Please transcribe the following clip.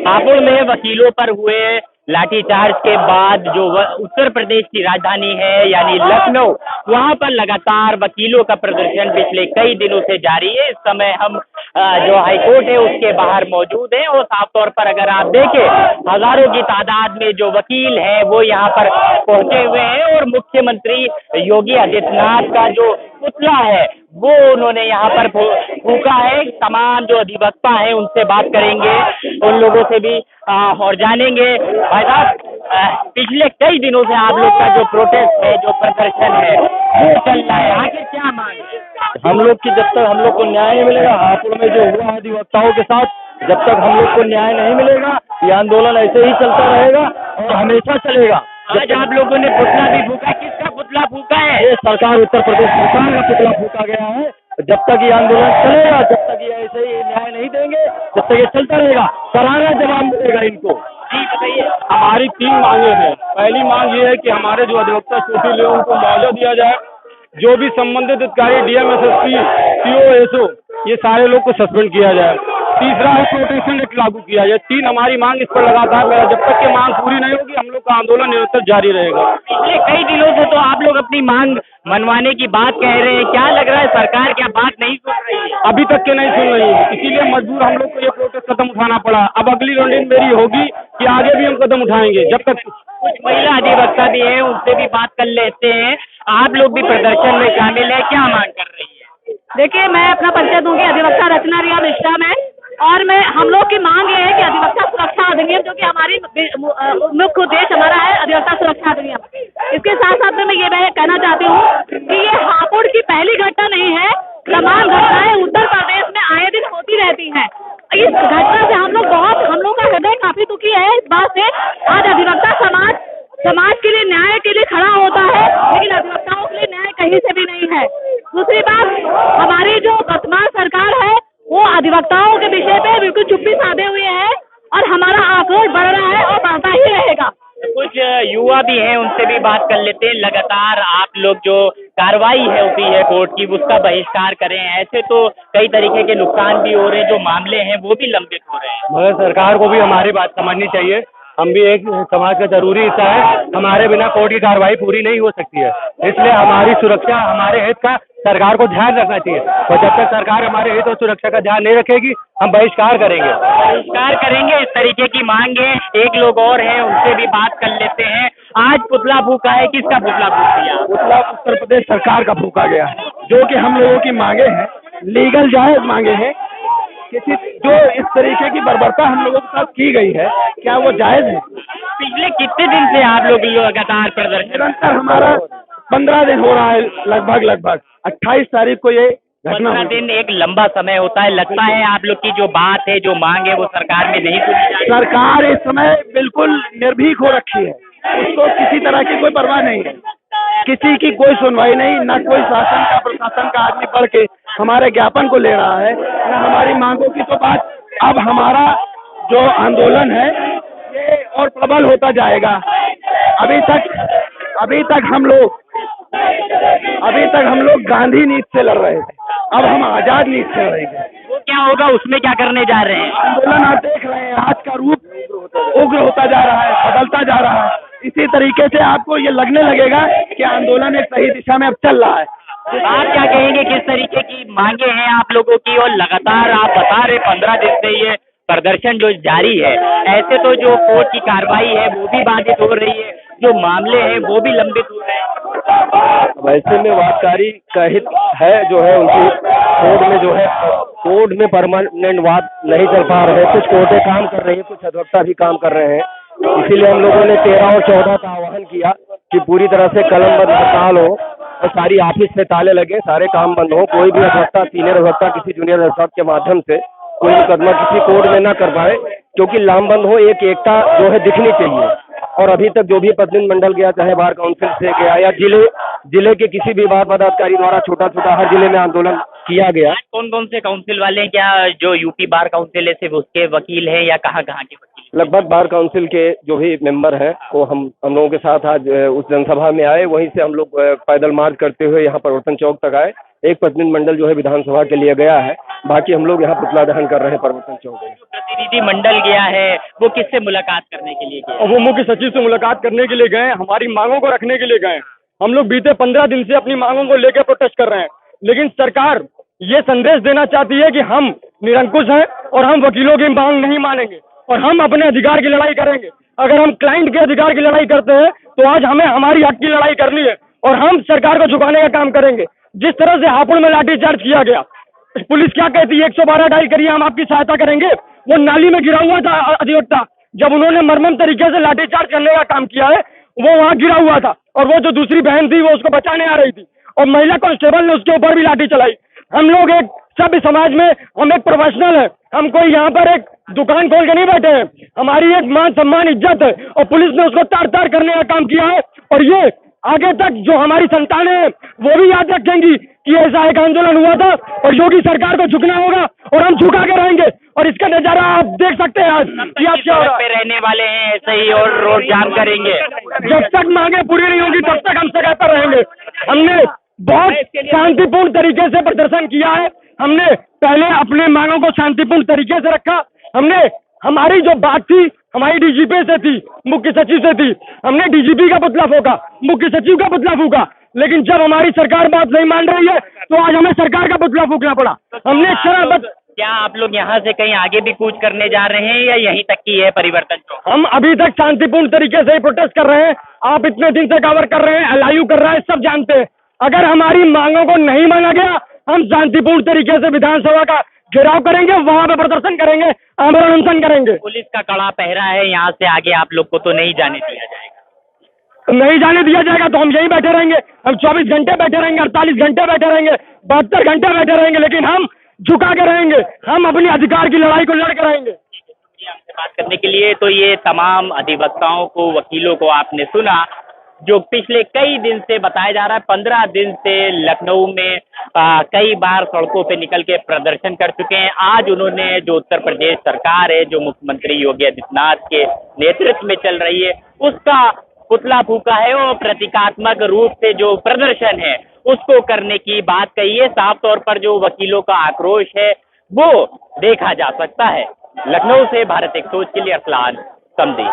हापुड़ में वकीलों पर हुए लाठीचार्ज के बाद जो उत्तर प्रदेश की राजधानी है यानी लखनऊ, वहां पर लगातार वकीलों का प्रदर्शन पिछले कई दिनों से जारी है। इस समय हम जो हाईकोर्ट है उसके बाहर मौजूद हैं और साफ तौर पर अगर आप देखें हजारों की तादाद में जो वकील हैं वो यहाँ पर पहुंचे हुए हैं और मुख्यमंत्री योगी आदित्यनाथ का जो पुतला है वो उन्होंने यहाँ पर फूका है। तमाम जो अधिवक्ता हैं उनसे बात करेंगे, उन लोगों से भी और जानेंगे। भाई साहब, पिछले कई दिनों से आप लोग का जो प्रोटेस्ट है, जो प्रदर्शन है वो चल रहा है, आखिर क्या मांग है? हम लोग की जब तक हम लोग को न्याय नहीं मिलेगा, हापुड़ में जो हुआ अधिवक्ताओं के साथ, जब तक हम लोग को न्याय नहीं मिलेगा ये आंदोलन ऐसे ही चलता रहेगा और हमेशा चलेगा। आज आप लोगों ने पुतला भी फूका, किसका पुतला फूका है? ये सरकार, उत्तर प्रदेश सरकार का पुतला फूका गया है। जब तक ये आंदोलन चलेगा, जब तक ये ऐसे ही न्याय नहीं देंगे, जब तक ये चलता रहेगा, करारा जवाब मिलेगा इनको। जी बताइए। हमारी 3 मांगे हैं। पहली मांग ये है कि हमारे जो अधिवक्ता चोटी ले उनको मुआवजा दिया जाए। जो भी संबंधित अधिकारी डीएम, एसएसपी, सीओ, एसओ, ये सारे लोग को सस्पेंड किया जाए। तीसरा है प्रोटेक्शन एक्ट लागू किया जाए। 3 हमारी मांग, इस पर लगातार मेरा जब तक ये मांग पूरी नहीं होगी हम लोग का आंदोलन निरंतर जारी रहेगा। पिछले कई दिनों से तो आप लोग अपनी मांग मनवाने की बात कह रहे हैं, क्या लग रहा है सरकार क्या बात नहीं सुन रही है? अभी तक के नहीं सुन रही है, इसीलिए मजबूर हम लोग को ये प्रोटेस्ट कदम उठाना पड़ा। अब अगली रणनीति मेरी होगी कि आगे भी हम कदम उठाएंगे। जब तक कुछ महिला अधिवक्ता भी हैं, उनसे भी बात कर लेते हैं। आप लोग भी प्रदर्शन में शामिल है, क्या मांग कर रही है? देखिए, मैं अपना परिचय दूंगी। अधिवक्ता रचना रिया मिश्रा में, और हम लोग की मांग ये है कि अधिवक्ता सुरक्षा अधिनियम, जो कि हमारी मुख्य उद्देश्य हमारा है अधिवक्ता सुरक्षा अधिनियम, इसके साथ साथ में मैं ये कहना चाहती हूँ कि ये हापुड़ की पहली घटना नहीं है। तमाम घटनाएं उत्तर प्रदेश में आए दिन होती रहती हैं। इस घटना से हम लोग का हृदय काफी दुखी है इस बात से। आज अधिवक्ता समाज के लिए, न्याय के लिए खड़ा होता है, लेकिन अधिवक्ताओं के लिए न्याय कहीं से भी नहीं है। दूसरी बात, हमारी जो वर्तमान सरकार है वो अधिवक्ताओं के विषय पे बिल्कुल चुप्पी साधे हुए है और हमारा आक्रोश बढ़ रहा है और बढ़ता ही रहेगा। कुछ युवा भी हैं, उनसे भी बात कर लेते हैं। लगातार आप लोग जो कार्रवाई है होती है कोर्ट की, उसका बहिष्कार करें, ऐसे तो कई तरीके के नुकसान भी हो रहे हैं, जो मामले हैं वो भी लंबित हो रहे हैं। मगर सरकार को भी हमारी बात समझनी चाहिए। हम भी एक समाज का जरूरी हिस्सा है। हमारे बिना कोर्ट की कार्रवाई पूरी नहीं हो सकती है, इसलिए हमारी सुरक्षा, हमारे हित का सरकार को ध्यान रखना चाहिए। और जब तक सरकार हमारे हित और सुरक्षा का ध्यान नहीं रखेगी हम बहिष्कार करेंगे। बहिष्कार करेंगे, इस तरीके की मांग है। एक लोग और हैं, उनसे भी बात कर लेते हैं। आज पुतला फूका है, किसका पुतला फूक दिया? पुतला उत्तर प्रदेश सरकार का फूका गया है। जो कि हम लोगों की मांगे हैं, लीगल जायज मांगे हैं। किसी जो इस तरीके की बर्बरता हम लोगों के साथ की गई है, क्या वो जायज है? पिछले कितने दिन से आप लोग लगातार प्रदर्शन? निरंतर हमारा 15 दिन हो रहा है, लगभग 28 तारीख को ये घटना 15 दिन एक लंबा समय होता है। लगता है आप लोग की जो बात है, जो मांग है, वो सरकार में नहीं सुनी जा रही। सरकार इस समय बिल्कुल निर्भीक हो रखी है। उसको किसी तरह की कोई परवाह नहीं है, किसी की कोई सुनवाई नहीं, ना कोई शासन का, प्रशासन का आदमी बढ़ के हमारे ज्ञापन को ले रहा है, ना हमारी मांगों की तो बात। अब हमारा जो आंदोलन है ये और प्रबल होता जाएगा। अभी तक हम लोग गांधी नीति से लड़ रहे थे, अब हम आजाद नीति से लड़ेंगे। वो क्या होगा, उसमें क्या करने जा रहे हैं? आंदोलन आप देख रहे हैं, आज का रूप उग्र होता जा रहा है, बदलता जा रहा है। इसी तरीके से आपको ये लगने लगेगा कि आंदोलन एक सही दिशा में अब चल रहा है। आप क्या कहेंगे, किस तरीके की मांगे हैं आप लोगों की? और लगातार आप बता रहे 15 दिन से ये प्रदर्शन जो जारी है, ऐसे तो जो कोर्ट की कार्रवाई है वो भी बाधित हो रही है, जो मामले हैं वो भी लंबित हो रहे हैं। वैसे में वादकारी का हित है, जो है उनकी कोर्ट में परमानेंट वाद नहीं चल पा रहे। कुछ कोर्टें काम कर रही है, कुछ अधिवक्ता भी काम कर रहे हैं। इसीलिए हम लोगों ने 13 और 14 का आह्वान किया कि पूरी तरह से कलमबंद हड़ताल हो और सारी ऑफिस में ताले लगे, सारे काम बंद हो। कोई भी अधिवक्ता, सीनियर अधिवक्ता किसी जूनियर अधिवक्ता के माध्यम से कोई मुकदमा किसी कोर्ट में न कर पाए, क्योंकि लामबंद हो, एक एकता जो है दिखनी चाहिए। और अभी तक जो भी प्रतिनिधि मंडल गया, चाहे बार काउंसिल से गया या जिले के किसी भी बार पदाधिकारी द्वारा छोटा हर जिले में आंदोलन किया गया। कौन कौन से काउंसिल वाले हैं? क्या जो यूपी बार काउंसिल है सिर्फ उसके वकील हैं या कहाँ कहाँ के वकील? लगभग बार काउंसिल के जो भी मेंबर हैं वो हम लोगों के साथ आज उस जनसभा में आए। वहीं से हम लोग पैदल मार्च करते हुए यहाँ परिवर्तन चौक तक आए एक प्रतिनिधिमंडल जो है विधानसभा के लिए गया है। बाकी हम लोग यहाँ पुतला दहन कर रहे हैं परिवर्तन चौक में। जो प्रतिनिधि मंडल गया है वो किससे मुलाकात करने के लिए गया? और वो मुख्य सचिव से मुलाकात करने के लिए गए हैं, हमारी मांगों को रखने के लिए गए हैं। हम लोग बीते 15 दिन से अपनी मांगों को लेकर प्रोटेस्ट कर रहे हैं, लेकिन सरकार ये संदेश देना चाहती है कि हम निरंकुश हैं और हम वकीलों की मांग नहीं मानेंगे और हम अपने अधिकार की लड़ाई करेंगे। अगर हम क्लाइंट के अधिकार की लड़ाई करते हैं तो आज हमें हमारी हक की लड़ाई करनी है और हम सरकार को झुकाने का काम करेंगे। जिस तरह से हापुड़ में लाठीचार्ज किया गया, पुलिस क्या कहती है 112 डायल करिए, हम आपकी सहायता करेंगे। वो नाली में गिरा हुआ था अधिवक्ता, जब उन्होंने मर्मम तरीके से लाठीचार्ज करने का काम किया है वो वहाँ गिरा हुआ था और वो जो दूसरी बहन थी वो उसको बचाने आ रही थी और महिला कांस्टेबल ने उसके ऊपर भी लाठी चलाई। हम लोग एक सभ्य समाज में, हम एक प्रोफेशनल है, हम कोई यहाँ पर एक दुकान खोल के नहीं बैठे हैं। हमारी एक मान सम्मान इज्जत है और पुलिस ने उसको तार तार करने का काम किया है और ये आगे तक जो हमारी संतानें हैं वो भी याद रखेंगी कि ऐसा एक आंदोलन हुआ था और योगी सरकार को झुकना होगा और हम झुका के रहेंगे। और इसका नजारा आप देख सकते हैं आज कि आप क्या पे रहने वाले हैं ऐसे ही और रोड जाम करेंगे। जब तक मांगे पूरी नहीं होगी तब तक हम सड़क पर रहेंगे। हमने बहुत शांतिपूर्ण तरीके से प्रदर्शन किया है, हमने पहले अपने मांगों को शांतिपूर्ण तरीके से रखा। हमने हमारी जो बात थी हमारी डीजीपी से थी, मुख्य सचिव से थी, हमने डीजीपी का पुतला फूका, मुख्य सचिव का पुतला फूका, लेकिन जब हमारी सरकार बात नहीं मान रही है तो आज हमें सरकार का पुतला फूकना पड़ा। हमने क्या आप लोग यहाँ से कहीं आगे भी कूच करने जा रहे हैं या यहीं तक की है परिवर्तन चौक? हम अभी तक शांतिपूर्ण तरीके से ही प्रोटेस्ट कर रहे हैं। आप इतने दिन से कवर कर रहे हैं, एलआईयू कर रहा है, सब जानते हैं। अगर हमारी मांगों को नहीं माना गया हम शांतिपूर्ण तरीके से विधानसभा का घेराव करेंगे, वहां पे प्रदर्शन करेंगे, आंदोलन अनशन करेंगे। पुलिस का कड़ा पहरा है, यहाँ से आगे आप लोग को तो नहीं जाने दिया जाएगा। नहीं जाने दिया जाएगा तो हम यहीं बैठे रहेंगे। हम 24 घंटे बैठे रहेंगे, 48 घंटे बैठे रहेंगे, 72 घंटे बैठे रहेंगे, लेकिन हम झुका के रहेंगे। हम अपने अधिकार की लड़ाई को लड़ के रहेंगे। आपसे बात करने के लिए तो ये तमाम अधिवक्ताओं को, वकीलों को आपने सुना जो पिछले कई दिन से बताया जा रहा है 15 दिन से लखनऊ में कई बार सड़कों पे निकल के प्रदर्शन कर चुके हैं। आज उन्होंने जो उत्तर प्रदेश सरकार है जो मुख्यमंत्री योगी आदित्यनाथ के नेतृत्व में चल रही है उसका पुतला फूका है और प्रतीकात्मक रूप से जो प्रदर्शन है उसको करने की बात कही है। साफ तौर पर जो वकीलों का आक्रोश है वो देखा जा सकता है। लखनऊ से भारत एक सोच के लिए अरसलान समदी।